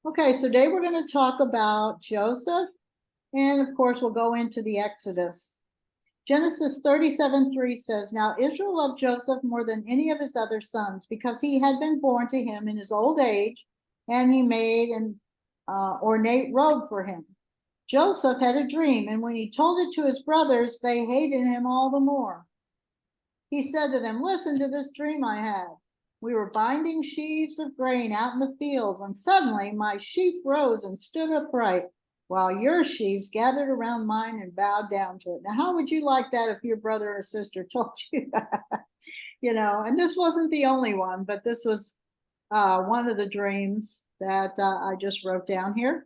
Okay, so today we're going to talk about Joseph, and of course, we'll go into the Exodus. Genesis 37:3 says, Now Israel loved Joseph more than any of his other sons, because he had been born to him in his old age, and he made an ornate robe for him. Joseph had a dream, and when he told it to his brothers, they hated him all the more. He said to them, Listen to this dream I had. We were binding sheaves of grain out in the field when suddenly my sheaf rose and stood upright, while your sheaves gathered around mine and bowed down to it. Now, how would you like that if your brother or sister told you that? And this wasn't the only one, but this was one of the dreams that I just wrote down here.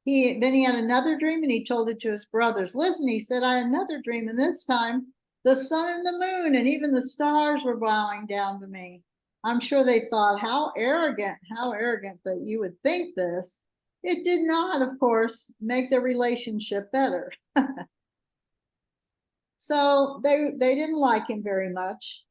Then he had another dream, and he told it to his brothers. Listen, he said, I had another dream, and this time the sun and the moon and even the stars were bowing down to me. I'm sure they thought, how arrogant that you would think this. It did not, of course, make the relationship better. So they didn't like him very much.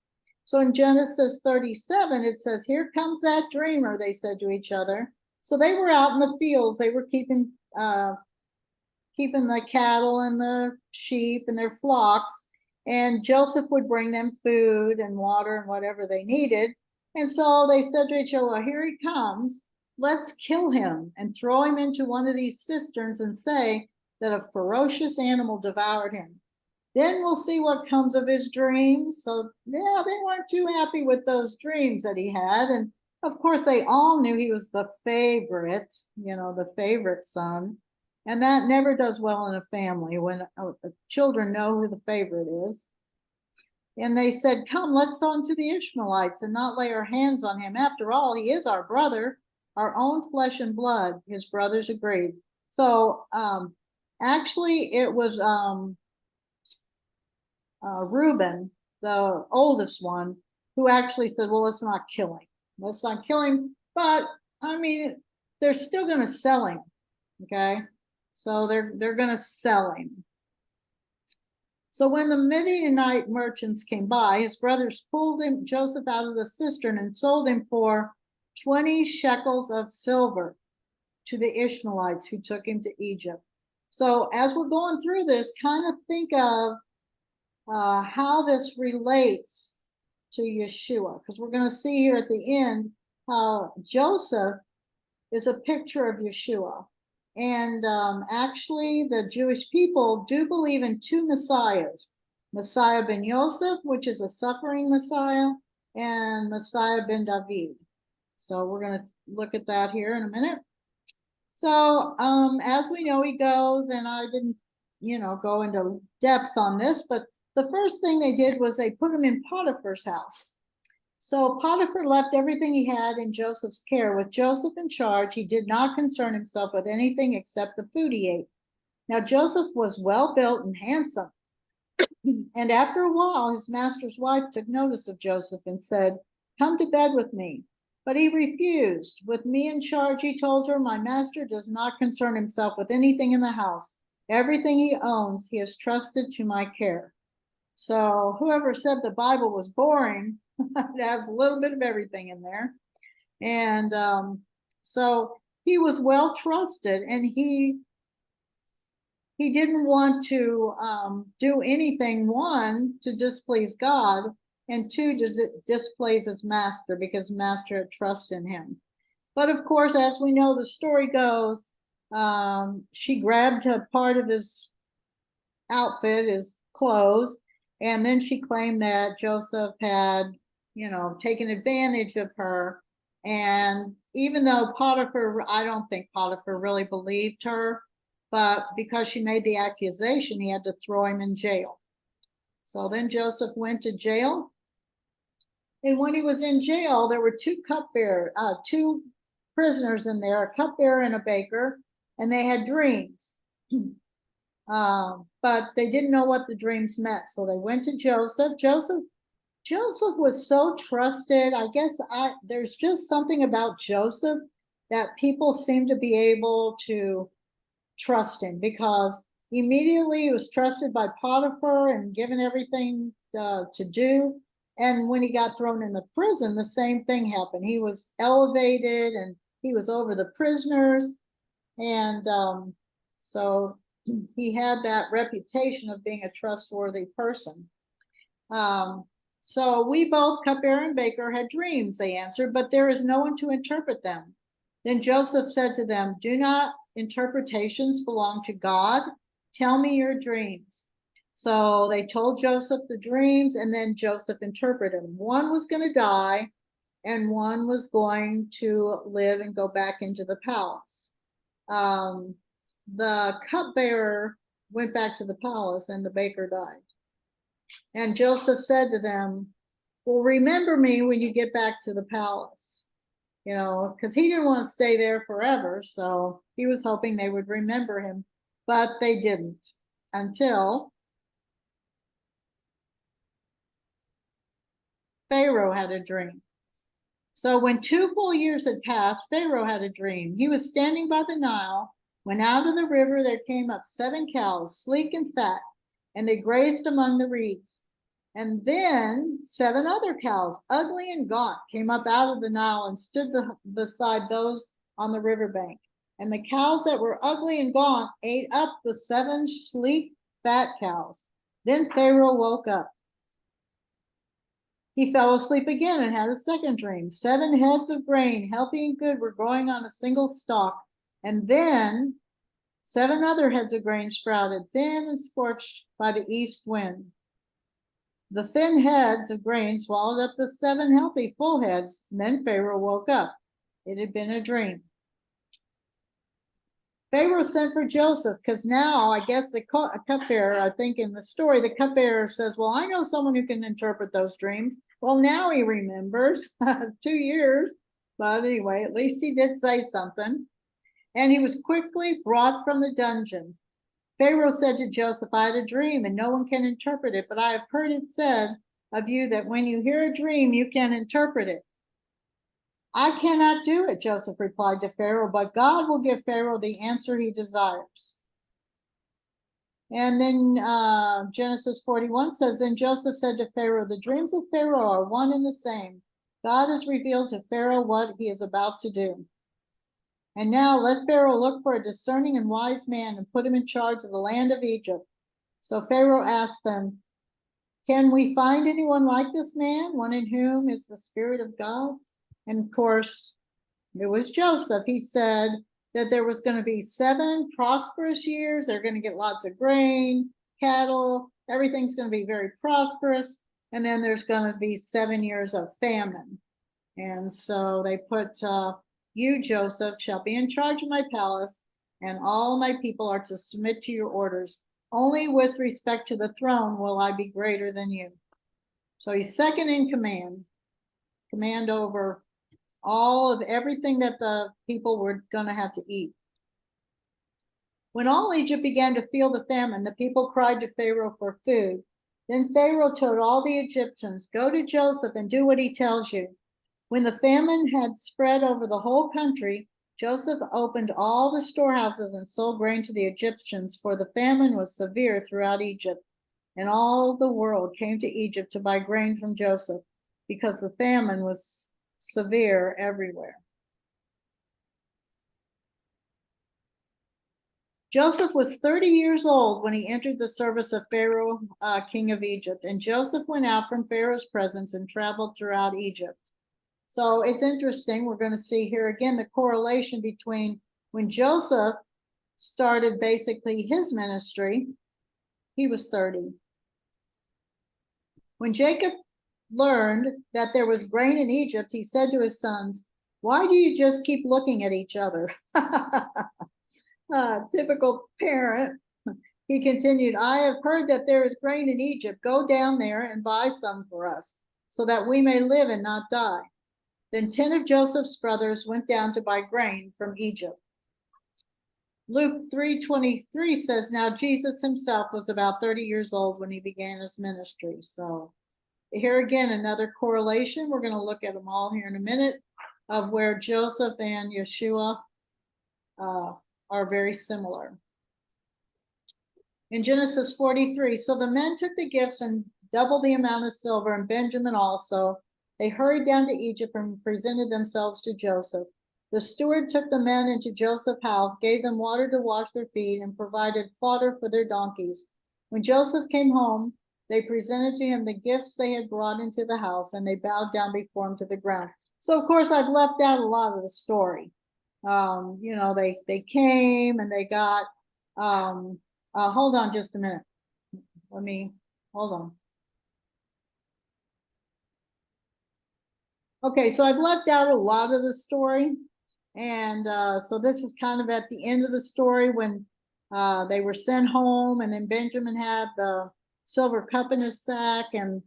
So in Genesis 37, it says, Here comes that dreamer, they said to each other. So they were out in the fields. They were keeping the cattle and the sheep and their flocks. And Joseph would bring them food and water and whatever they needed. And so they said to each other, Well, here he comes. Let's kill him and throw him into one of these cisterns and say that a ferocious animal devoured him. Then we'll see what comes of his dreams. So, yeah, they weren't too happy with those dreams that he had. And of course, they all knew he was the favorite, the favorite son. And that never does well in a family when children know who the favorite is. And they said, Come, let's sell him to the Ishmaelites and not lay our hands on him. After all, he is our brother, our own flesh and blood. His brothers agreed. So actually, it was Reuben, the oldest one, who actually said, Well, let's not kill him. Let's not kill him. But, I mean, they're still going to sell him. Okay? So they're going to sell him. So when the Midianite merchants came by, his brothers pulled Joseph out of the cistern and sold him for 20 shekels of silver to the Ishmaelites who took him to Egypt. So as we're going through this, kind of think of how this relates to Yeshua, because we're going to see here at the end how Joseph is a picture of Yeshua. And actually, the Jewish people do believe in two messiahs, Messiah ben Yosef, which is a suffering Messiah, and Messiah ben David. So we're going to look at that here in a minute. So as we know, he goes, and I didn't, go into depth on this, but the first thing they did was they put him in Potiphar's house. So Potiphar left everything he had in Joseph's care. With Joseph in charge, he did not concern himself with anything except the food he ate. Now Joseph was well built and handsome. And after a while, his master's wife took notice of Joseph and said, Come to bed with me. But he refused. With me in charge, he told her, My master does not concern himself with anything in the house. Everything he owns, he has trusted to my care. So whoever said the Bible was boring, it has a little bit of everything in there. And so he was well trusted, and he didn't want to do anything, one, to displease God, and two, to displease his master, because master had trust in him. But of course, as we know, the story goes, she grabbed a part of his outfit, his clothes, and then she claimed that Joseph had, taken advantage of her. And even though Potiphar, I don't think Potiphar really believed her, but because she made the accusation, he had to throw him in jail. So then Joseph went to jail. And when he was in jail, there were two prisoners in there, a cupbearer and a baker, and they had dreams. But they didn't know what the dreams meant. So they went to Joseph. Joseph was so trusted. I guess there's just something about Joseph that people seem to be able to trust him, because immediately he was trusted by Potiphar and given everything to do. And when he got thrown in the prison, the same thing happened. He was elevated, and He was over the prisoners. And so he had that reputation of being a trustworthy person. So we both, cupbearer and baker, had dreams, they answered, but there is no one to interpret them. Then Joseph said to them, do not interpretations belong to God? Tell me your dreams. So they told Joseph the dreams, and then Joseph interpreted them. One was going to die, and one was going to live and go back into the palace. The cupbearer went back to the palace, and the baker died. And Joseph said to them, well, remember me when you get back to the palace. You know, because he didn't want to stay there forever. So he was hoping they would remember him, but they didn't until Pharaoh had a dream. So when 2 full years had passed, Pharaoh had a dream. He was standing by the Nile, when out of the river there came up 7 cows, sleek and fat, and they grazed among the reeds. And then 7 other cows, ugly and gaunt, came up out of the Nile and stood beside those on the riverbank. And the cows that were ugly and gaunt ate up the 7 sleek, fat cows. Then Pharaoh woke up. He fell asleep again and had a second dream. 7 heads of grain, healthy and good, were growing on a single stalk. And then 7 other heads of grain sprouted, thin and scorched by the east wind. The thin heads of grain swallowed up the 7 healthy, full heads. And then Pharaoh woke up. It had been a dream. Pharaoh sent for Joseph, because now I guess the cupbearer, I think in the story, the cupbearer says, well, I know someone who can interpret those dreams. Well, now he remembers 2 years. But anyway, at least he did say something. And he was quickly brought from the dungeon. Pharaoh said to Joseph, I had a dream, and no one can interpret it, but I have heard it said of you that when you hear a dream, you can interpret it. I cannot do it, Joseph replied to Pharaoh, but God will give Pharaoh the answer he desires. And then Genesis 41 says, then Joseph said to Pharaoh, the dreams of Pharaoh are one and the same. God has revealed to Pharaoh what he is about to do. And now let Pharaoh look for a discerning and wise man and put him in charge of the land of Egypt. So Pharaoh asked them, can we find anyone like this man, one in whom is the Spirit of God? And of course, it was Joseph. He said that there was going to be 7 prosperous years. They're going to get lots of grain, cattle, everything's going to be very prosperous. And then there's going to be 7 years of famine. And so they put, you, Joseph, shall be in charge of my palace, and all my people are to submit to your orders. Only with respect to the throne will I be greater than you. So he's second in command over all of everything that the people were going to have to eat. When all Egypt began to feel the famine, the people cried to Pharaoh for food. Then Pharaoh told all the Egyptians, go to Joseph and do what he tells you. When the famine had spread over the whole country, Joseph opened all the storehouses and sold grain to the Egyptians, for the famine was severe throughout Egypt, and all the world came to Egypt to buy grain from Joseph, because the famine was severe everywhere. Joseph was 30 years old when he entered the service of Pharaoh, king of Egypt, and Joseph went out from Pharaoh's presence and traveled throughout Egypt. So it's interesting. We're going to see here again the correlation between when Joseph started basically his ministry, he was 30. When Jacob learned that there was grain in Egypt, he said to his sons, why do you just keep looking at each other? Typical parent. He continued, I have heard that there is grain in Egypt. Go down there and buy some for us, so that we may live and not die. Then 10 of Joseph's brothers went down to buy grain from Egypt. Luke 3:23 says, now Jesus himself was about 30 years old when he began his ministry. So here again, another correlation. We're going to look at them all here in a minute, of where Joseph and Yeshua are very similar. In Genesis 43, so the men took the gifts and doubled the amount of silver, and Benjamin also. They hurried down to Egypt and presented themselves to Joseph. The steward took the men into Joseph's house, gave them water to wash their feet, and provided fodder for their donkeys. When Joseph came home, they presented to him the gifts they had brought into the house, and they bowed down before him to the ground. So, of course, I've left out a lot of the story. They came and they got, hold on just a minute. Hold on. Okay, so I've left out a lot of the story. And so this is kind of at the end of the story when they were sent home, and then Benjamin had the silver cup in his sack. And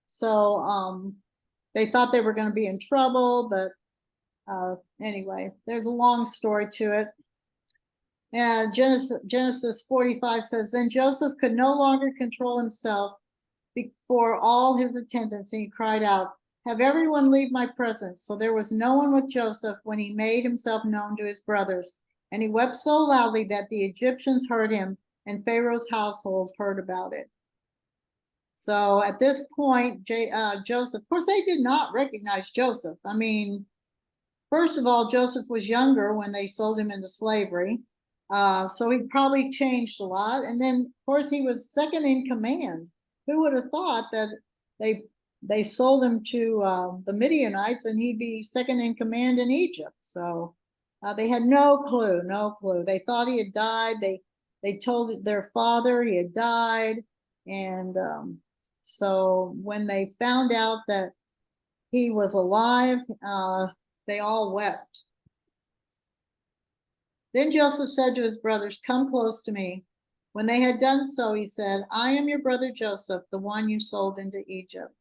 so they thought they were going to be in trouble, but anyway, there's a long story to it. And Genesis 45 says, then Joseph could no longer control himself before all his attendants, and he cried out, have everyone leave my presence. So there was no one with Joseph when he made himself known to his brothers. And he wept so loudly that the Egyptians heard him, and Pharaoh's household heard about it. So at this point, Joseph, of course, they did not recognize Joseph. I mean, first of all, Joseph was younger when they sold him into slavery. So he probably changed a lot. And then, of course, he was second in command. Who would have thought that they sold him to the Midianites and he'd be second in command in Egypt? So they had no clue. They thought he had died. They told their father he had died. And so when they found out that he was alive, they all wept. Then Joseph said to his brothers, come close to me. When they had done so, he said, I am your brother Joseph, the one you sold into Egypt.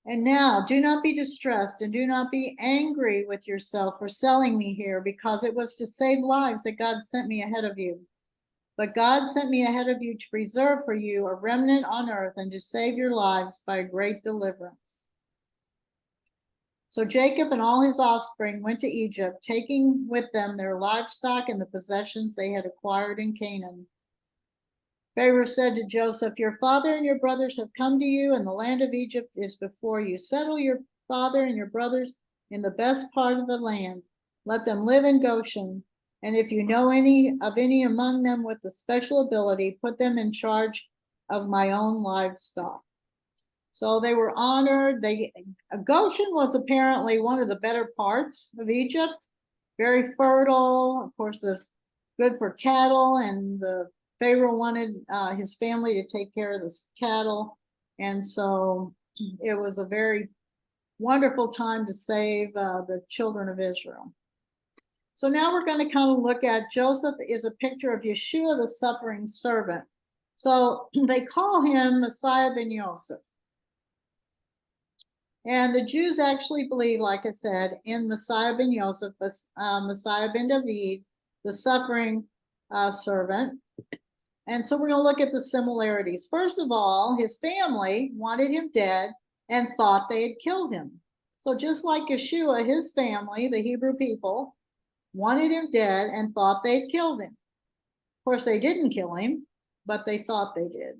And now do not be distressed and do not be angry with yourself for selling me here, because it was to save lives that God sent me ahead of you. But God sent me ahead of you to preserve for you a remnant on earth and to save your lives by a great deliverance. So Jacob and all his offspring went to Egypt, taking with them their livestock and the possessions they had acquired in Canaan. Pharaoh said to Joseph, your father and your brothers have come to you, and the land of Egypt is before you. Settle your father and your brothers in the best part of the land. Let them live in Goshen. And if you know any among them with a special ability, put them in charge of my own livestock. So they were honored. Goshen was apparently one of the better parts of Egypt, very fertile. Of course, it's good for cattle, and the Pharaoh wanted his family to take care of this cattle. And so it was a very wonderful time to save the children of Israel. So now we're going to kind of look at Joseph is a picture of Yeshua, the suffering servant. So they call him Messiah ben Yosef. And the Jews actually believe, like I said, in Messiah ben Yosef, Messiah ben David, the suffering servant. And so we're going to look at the similarities. First of all, his family wanted him dead and thought they had killed him. So just like Yeshua, his family, the Hebrew people, wanted him dead and thought they'd killed him. Of course, they didn't kill him, but they thought they did.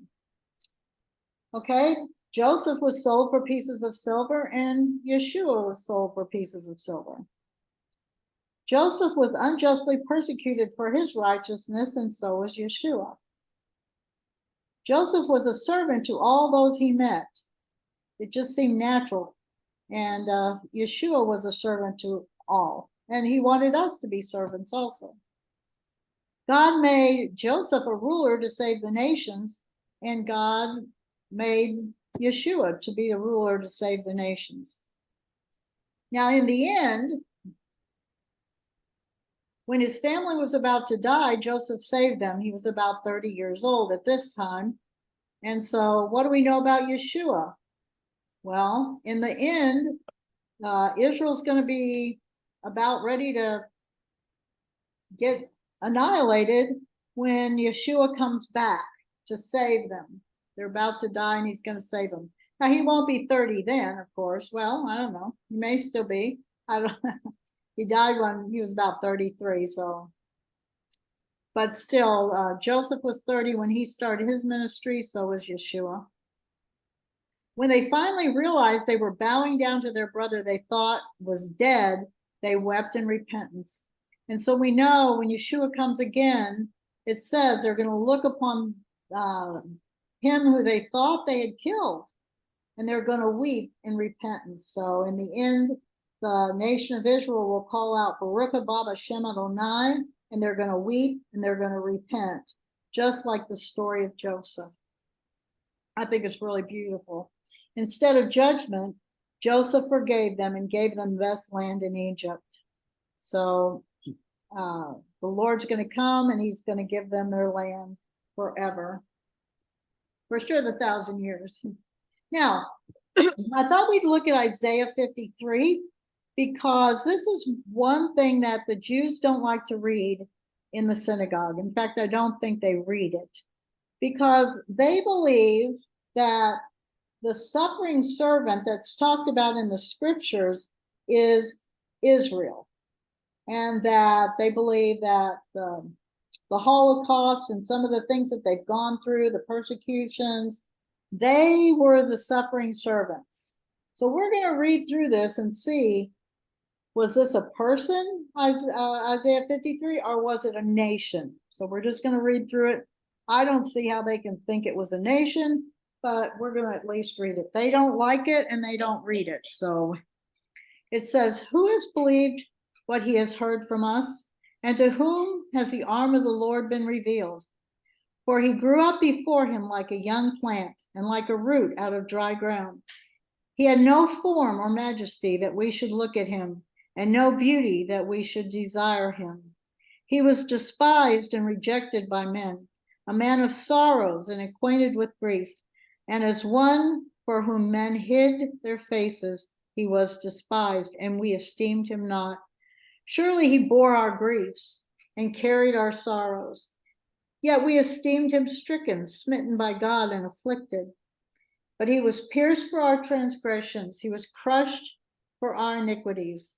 Okay, Joseph was sold for pieces of silver, and Yeshua was sold for pieces of silver. Joseph was unjustly persecuted for his righteousness, and so was Yeshua. Joseph was a servant to all those he met. It just seemed natural. And Yeshua was a servant to all. And he wanted us to be servants also. God made Joseph a ruler to save the nations, and God made Yeshua to be a ruler to save the nations. Now, in the end, when his family was about to die, Joseph saved them. He was about 30 years old at this time. And so what do we know about Yeshua? Well, in the end, Israel's going to be about ready to get annihilated when Yeshua comes back to save them. They're about to die and he's going to save them. Now, he won't be 30 then, of course. Well, I don't know. He may still be. I don't know. He died when he was about 33, so. But still, Joseph was 30 when he started his ministry, so was Yeshua. When they finally realized they were bowing down to their brother they thought was dead, they wept in repentance. And so we know when Yeshua comes again, it says they're going to look upon him who they thought they had killed, and they're going to weep in repentance. So in the end, the nation of Israel will call out Baruch haba Hashem Adonai, and they're going to weep and they're going to repent, just like the story of Joseph. I think it's really beautiful. Instead of judgment, Joseph forgave them and gave them the best land in Egypt. So the Lord's going to come and he's going to give them their land forever. For sure, the 1,000 years. Now, I thought we'd look at Isaiah 53, because this is one thing that the Jews don't like to read in the synagogue. In fact, I don't think they read it, because they believe that the suffering servant that's talked about in the scriptures is Israel, and that they believe that the Holocaust and some of the things that they've gone through, the persecutions, they were the suffering servants. So we're going to read through this and see, was this a person, Isaiah 53, or was it a nation? So we're just going to read through it. I don't see how they can think it was a nation, but we're going to at least read it. They don't like it and they don't read it. So it says, who has believed what he has heard from us? And to whom has the arm of the Lord been revealed? For he grew up before him like a young plant, and like a root out of dry ground. He had no form or majesty that we should look at him, and no beauty that we should desire him. He was despised and rejected by men, a man of sorrows and acquainted with grief, and as one for whom men hid their faces, he was despised, and we esteemed him not. Surely he bore our griefs and carried our sorrows. Yet we esteemed him stricken, smitten by God, and afflicted. But he was pierced for our transgressions. He was crushed for our iniquities.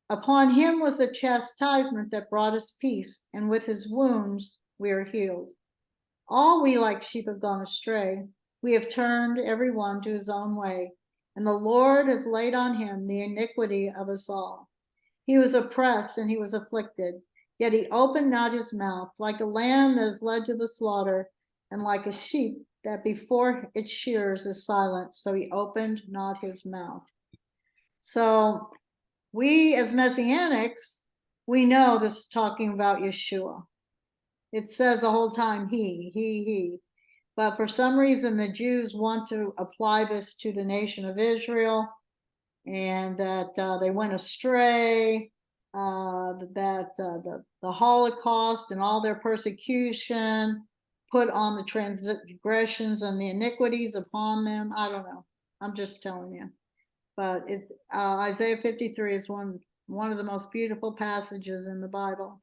Upon him was the chastisement that brought us peace, and with his wounds we are healed. All we like sheep have gone astray. We have turned every one to his own way, and the Lord has laid on him the iniquity of us all. He was oppressed and he was afflicted, yet he opened not his mouth. Like a lamb that is led to the slaughter, and like a sheep that before its shearers is silent, so he opened not his mouth. So we as Messianics, we know this is talking about Yeshua. It says the whole time he. But for some reason, the Jews want to apply this to the nation of Israel, and that they went astray, that the Holocaust and all their persecution put on the transgressions and the iniquities upon them. I don't know. I'm just telling you. But Isaiah 53 is one of the most beautiful passages in the Bible.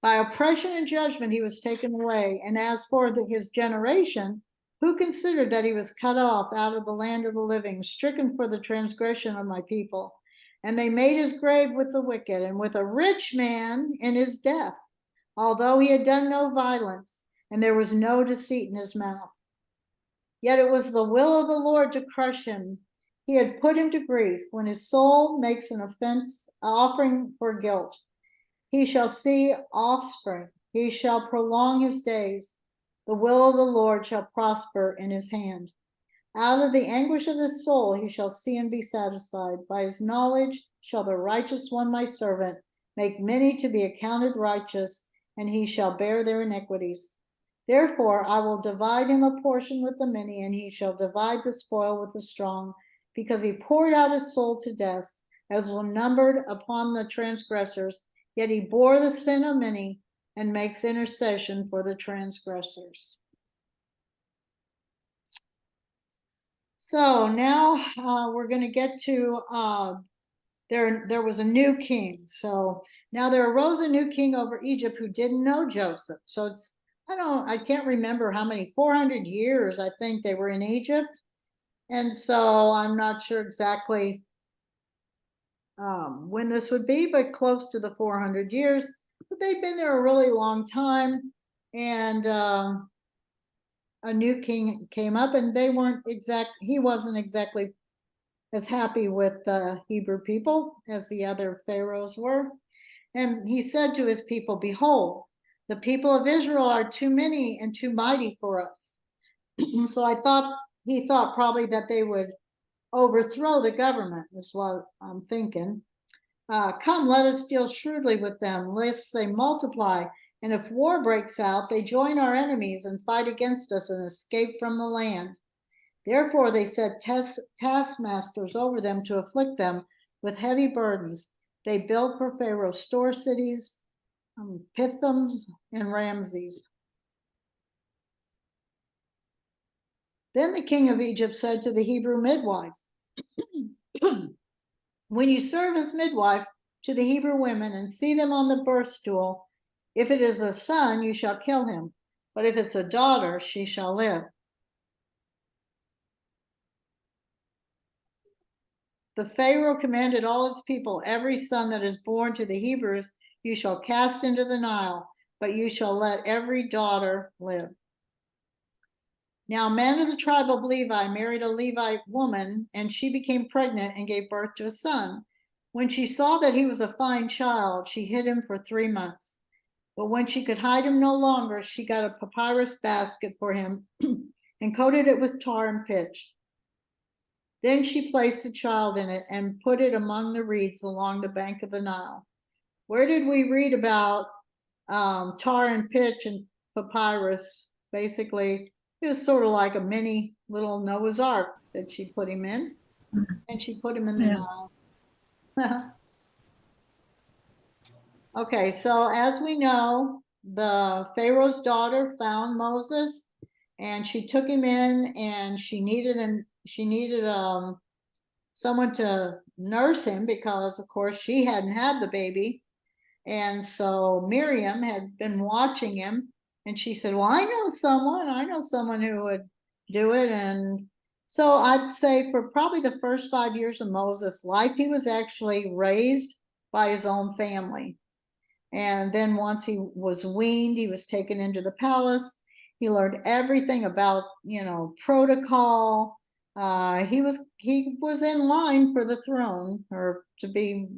By oppression and judgment he was taken away. And as for his generation, who considered that he was cut off out of the land of the living, stricken for the transgression of my people? And they made his grave with the wicked, and with a rich man in his death, although he had done no violence, and there was no deceit in his mouth. Yet it was the will of the Lord to crush him. He had put him to grief. When his soul makes an offering for guilt, he shall see offspring. He shall prolong his days. The will of the Lord shall prosper in his hand. Out of the anguish of his soul he shall see and be satisfied. By his knowledge shall the righteous one, my servant, make many to be accounted righteous, and he shall bear their iniquities. Therefore I will divide him a portion with the many, and he shall divide the spoil with the strong, because he poured out his soul to death, as was numbered upon the transgressors. Yet he bore the sin of many, and makes intercession for the transgressors. So now we're going to get to there was a new king. So now there arose a new king over Egypt who didn't know Joseph. So I can't remember how many, 400 years I think they were in Egypt. And so I'm not sure exactly when this would be, but close to the 400 years. So they've been there a really long time. And a new king came up, and he wasn't exactly as happy with the Hebrew people as the other pharaohs were. And he said to his people, behold, the people of Israel are too many and too mighty for us. So he thought probably that they would overthrow the government, is what I'm thinking. Come, let us deal shrewdly with them, lest they multiply. And if war breaks out, they join our enemies and fight against us and escape from the land. Therefore, they set taskmasters over them to afflict them with heavy burdens. They built for Pharaoh store cities, Pithims and Ramses. Then the king of Egypt said to the Hebrew midwives, when you serve as midwife to the Hebrew women and see them on the birth stool, if it is a son, you shall kill him. But if it's a daughter, she shall live. The Pharaoh commanded all his people, every son that is born to the Hebrews, you shall cast into the Nile, but you shall let every daughter live. Now, a man of the tribe of Levi married a Levite woman, and she became pregnant and gave birth to a son. When she saw that he was a fine child, she hid him for 3 months. But when she could hide him no longer, she got a papyrus basket for him and coated it with tar and pitch. Then she placed the child in it and put it among the reeds along the bank of the Nile. Where did we read about tar and pitch and papyrus? Basically, it was sort of like a mini little Noah's Ark that she put him in, and she put him in the Nile. Okay, so as we know, the Pharaoh's daughter found Moses, and she took him in, and she needed someone to nurse him because, of course, she hadn't had the baby. And so Miriam had been watching him, and she said, well, I know someone who would do it. And so I'd say for probably the first 5 years of Moses' life, he was actually raised by his own family. And then once he was weaned, he was taken into the palace. He learned everything about, protocol. He was in line for the throne, or to be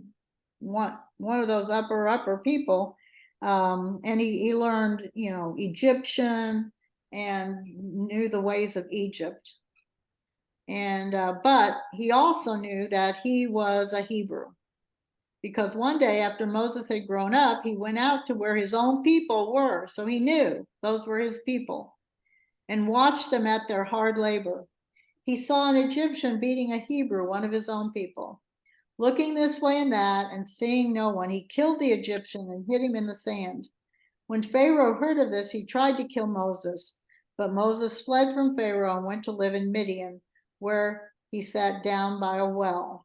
one of those upper people. And he learned, Egyptian and knew the ways of Egypt. And but he also knew that he was a Hebrew. Because one day after Moses had grown up, he went out to where his own people were. So he knew those were his people and watched them at their hard labor. He saw an Egyptian beating a Hebrew, one of his own people. Looking this way and that and seeing no one, he killed the Egyptian and hid him in the sand. When Pharaoh heard of this, he tried to kill Moses. But Moses fled from Pharaoh and went to live in Midian, where he sat down by a well.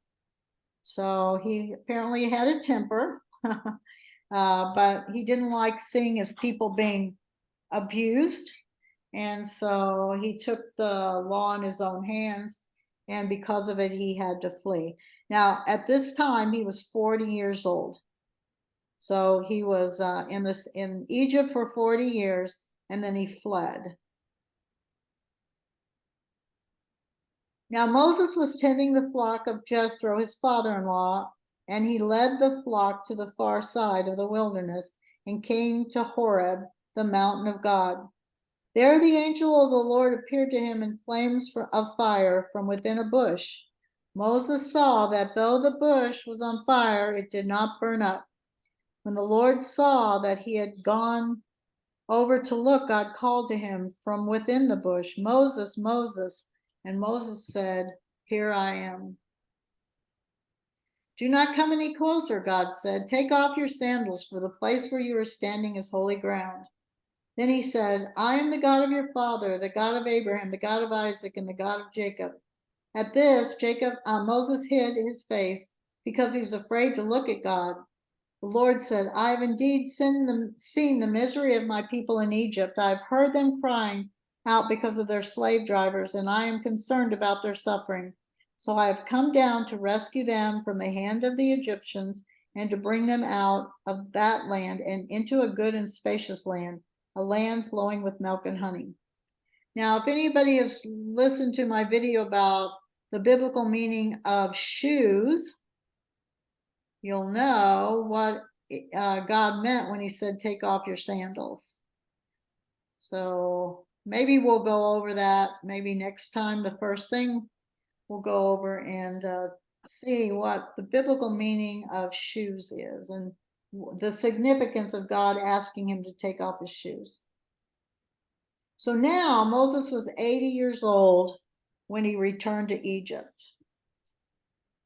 So he apparently had a temper, but he didn't like seeing his people being abused. And so he took the law in his own hands, and because of it, he had to flee. Now, at this time, he was 40 years old. So he was in Egypt for 40 years, and then he fled. Now Moses was tending the flock of Jethro, his father-in-law, and he led the flock to the far side of the wilderness and came to Horeb, the mountain of God. There the angel of the Lord appeared to him in flames of fire from within a bush. Moses saw that though the bush was on fire, it did not burn up. When the Lord saw that he had gone over to look, God called to him from within the bush, Moses, Moses. And Moses said, here I am. Do not come any closer, God said. Take off your sandals, for the place where you are standing is holy ground. Then he said, I am the God of your father, the God of Abraham, the God of Isaac, and the God of Jacob. At this, Moses hid his face because he was afraid to look at God. The Lord said, I have indeed seen the misery of my people in Egypt. I have heard them crying out because of their slave drivers, and I am concerned about their suffering. So I have come down to rescue them from the hand of the Egyptians and to bring them out of that land and into a good and spacious land, a land flowing with milk and honey. Now, if anybody has listened to my video about the biblical meaning of shoes, you'll know what God meant when he said, take off your sandals. So maybe we'll go over that maybe next time. The first thing we'll go over and see what the biblical meaning of shoes is and the significance of God asking him to take off his shoes. So now Moses was 80 years old when he returned to Egypt.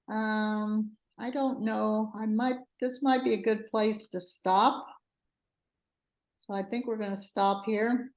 I don't know. This might be a good place to stop. So I think we're going to stop here.